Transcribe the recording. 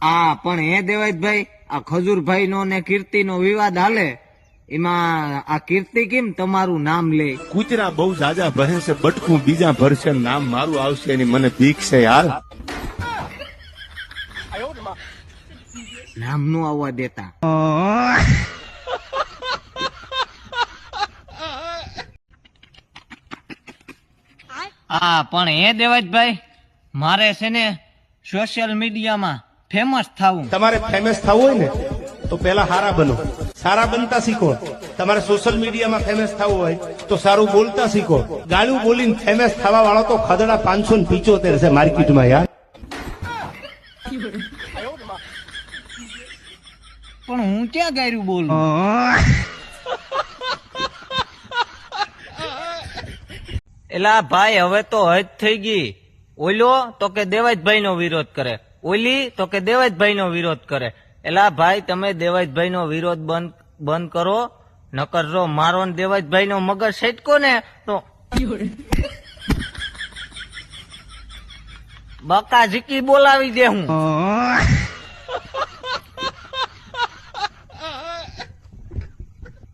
આ પણ હે દેવાયતભાઈ, આ ખજૂરભાઈ નો ને કીર્તિ નો વિવાદ હાલે, એમાં આ કીર્તિ કેમ તમારું નામ લે? કૂતરા બહુ જાજા ભરે છે, બટકું બીજા ભરશે, નામ મારું આવશે એની મને બીક છે યાર. નામ નું આવવા દેતા. હા પણ હે દેવાજભાઈ, મારે છે ને સોશિયલ મીડિયામાં ફેમસ થવું. તમારે ફેમસ થવું હોય ને તો પેલા સારા બનો, સારા બનતા શીખો. તમારે સોશિયલ મીડિયામાં ફેમસ થવું હોય તો સારું બોલતા શીખો. ગાળું બોલીને ફેમસ થવા વાળો તો ખદડા 575 છે માર્કેટમાં યાર. પણ હું ક્યાં ગાયરું બોલું? એલા ભાઈ હવે તો હદ થઈ ગઈ. ઓલો તો કે દેવાજભાઈ નો વિરોધ કરે, ઓલી તો કે દેવાજભાઈ નો વિરોધ કરે. એલા ભાઈ તમે દેવાજભાઈ નો વિરોધ બંધ કરો, નકર જો મારો ને દેવાજભાઈ નો મગજ સેટકો ને તો બકા ઝીકી બોલાવી દે હું.